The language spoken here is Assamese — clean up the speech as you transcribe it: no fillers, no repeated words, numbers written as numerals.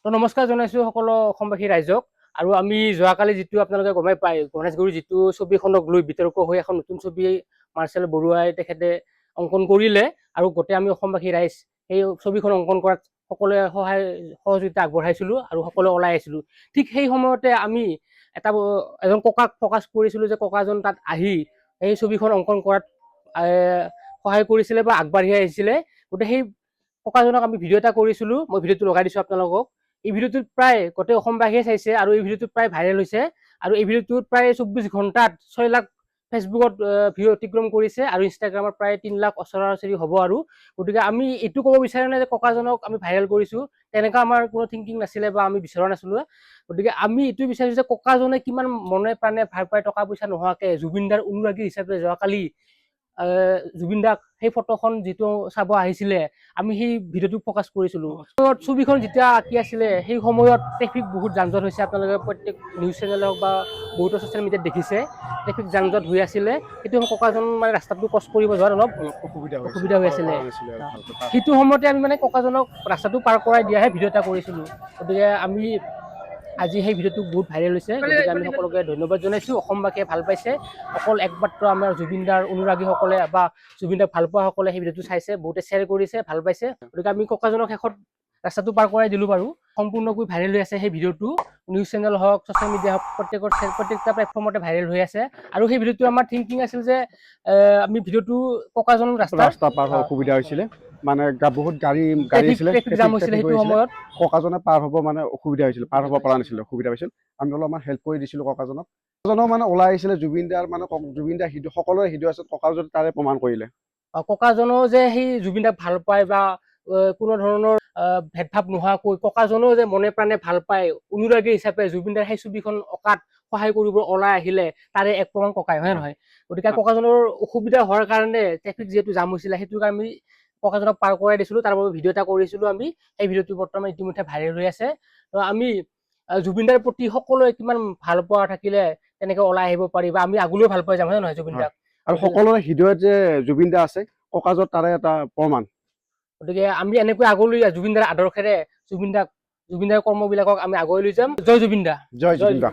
তো নমস্কাৰ জনাইছো সকলো অসমবাসী ৰাইজক। আৰু আমি যোৱাকালি যিটো আপোনালোকে গমাই পায় গণেশগুৰি যিটো ছবিখনক লৈ বিতৰ্ক হৈ এখন নতুন ছবি মাৰ্চেল বৰুৱাই তেখেতে অংকন কৰিলে আৰু গোটেই আমি অসমবাসী ৰাইজ সেই ছবিখন অংকন কৰাত সকলোৱে সহযোগিতা আগবঢ়াইছিলো আৰু সকলোৱে ওলাই আহিছিলো। ঠিক সেই সময়তে আমি এজন ককাক ফকাছ কৰিছিলো যে ককাজন তাত আহি এই ছবিখন অংকন কৰাত সহায় কৰিছিলে বা আগবাঢ়ি আহিছিলে। গতিকে সেই ককাজনক আমি ভিডিঅ' এটা কৰিছিলো, মই ভিডিঅ'টো লগাই দিছো আপোনালোকক। এই ভিডিঅ'টোত প্ৰায় গোটেই অসমবাসীয়ে চাইছে আৰু এই ভিডিঅ'টো প্ৰায় ভাইৰেল হৈছে আৰু এই ভিডিঅ'টোত প্ৰায় 24 ঘণ্টাত 6 লাখ ফেচবুকত ভিউ অতিক্ৰম কৰিছে আৰু ইনষ্টাগ্ৰামত প্ৰায় 3 লাখ ওচৰা-ওচৰি হ'ব। আৰু গতিকে আমি এইটো ক'ব বিচাৰে নাই যে ককাজনক আমি ভাইৰেল কৰিছো, তেনেকুৱা আমাৰ কোনো থিংকিং নাছিলে বা আমি বিচৰা নাছিলো। গতিকে আমি এইটো বিচাৰিছো যে ককাজনে কিমান মনে প্ৰাণে ভাল পাই টকা পইচা নোহোৱাকে জুবিনদাৰ অনুৰাগী হিচাপে যোৱাকালি জুবিন দাক সেই ফটোখন যিটো চাব আহিছিলে আমি সেই ভিডিঅ'টো ফকাছ কৰিছিলো। ছবিখন যেতিয়া আঁকি আছিলে সেই সময়ত ট্ৰেফিক বহুত যানজট হৈছে, আপোনালোকে প্ৰত্যেক নিউজ চেনেল হওক বা বহুতো ছ'চিয়েল মিডিয়াত দেখিছে ট্ৰেফিক যানজট হৈ আছিলে। সেইটো ককাজন মানে ৰাস্তাটো ক্ৰছ কৰিব যোৱাত অলপ অসুবিধা হৈ আছিলে। সেইটো সময়তে আমি মানে ককাজনক ৰাস্তাটো পাৰ কৰাই দিয়াহে ভিডিঅ' এটা কৰিছিলো। গতিকে আমি আজি সেই ভিডিঅ'টো বহুত ভাইৰেল হৈছে, গতিকে আমি সকলোকে ধন্যবাদ জনাইছো। অসমবাসীয়ে ভাল পাইছে, অকল একমাত্ৰ আমাৰ জুবিনদাৰ অনুৰাগীসকলে বা জুবিনদাক ভাল পোৱা সকলে সেই ভিডিঅ'টো চাইছে, বহুতে শ্বেয়াৰ কৰিছে, ভাল পাইছে। গতিকে আমি ককাজনক শেষত ৰাস্তাটো পাৰ কৰাই দিলো বাৰু। সম্পূৰ্ণকৈ ভাইৰেল হৈ আছে সেই ভিডিঅ'টো, নিউজ চেনেল হওক ছ'চিয়েল মিডিয়া হওক প্ৰত্যেকটা প্লেটফৰ্মতে ভাইৰেল হৈ আছে। আৰু সেই ভিডিঅ'টো আমাৰ থিংকিং আছিল যে আমি ভিডিঅ'টো ককাজন ৰাস্তা পাৰ হোৱাৰ অসুবিধা হৈছিলে, মানে বহুত গাড়ী আছিলে, ট্ৰেফিক জাম হৈছিলে সেইটো সময়ত। ককাজনে পাৰ হ'ব মানে অসুবিধা হৈছিল, পাৰ হ'ব পৰা নাছিলে, অসুবিধা হৈছিল। আমি অলপমান হেল্প কৰি দিছিলো ককাজনক মানে ওলাই আহিছিলে। জুবিনদাৰ মানে জুবিনদাৰ সকলোৰে হৃদয় আছে, ককাজন তাৰে প্ৰমাণ কৰিলে। ককাজনেও যে সেই জুবিনদাক ভাল পায় বা কোনো ধৰণৰ ভেদভাৱ নোহোৱাকৈ ককাজনেও যে মনে প্ৰাণে ভাল পায়, অনুৰাগী হিচাপে জুবিনদাৰ সেই ছবিখন অঁকাত সহায় কৰিব ওলাই আহিলে তাৰে এক প্ৰমাণ ককাই, হয় নহয়? গতিকে ককাজনৰ অসুবিধা হোৱাৰ কাৰণে ট্ৰেফিক যিহেতু জাম হৈছিলে সেইটো কাৰণে আমি ককাজনক পাৰ কৰাই দিছিলো, তাৰ বাবে ভিডিঅ' এটা কৰিছিলো আমি। সেই ভিডিঅ'টো বৰ্তমান ইতিমধ্যে ভাইৰেল হৈ আছে। তো আমি জুবিনদাৰ প্ৰতি সকলোৱে কিমান ভাল পোৱা থাকিলে তেনেকে ওলাই আহিব পাৰি বা আমি আগলৈও ভাল পাই যাম, হয় নহয় জুবিনদাক? আৰু সকলোৰে হৃদয়ত যে জুবিনদা আছে, ককাজত তাৰে এটা প্ৰমাণ। গতিকে আমি এনেকৈ আগলৈ জুবিনদাৰ আদৰ্শেৰে জুবিনদাৰ কৰ্মবিলাকক আমি আগুৱাই লৈ যাম। জয় জুবিনদা। জয় জুবিনদা।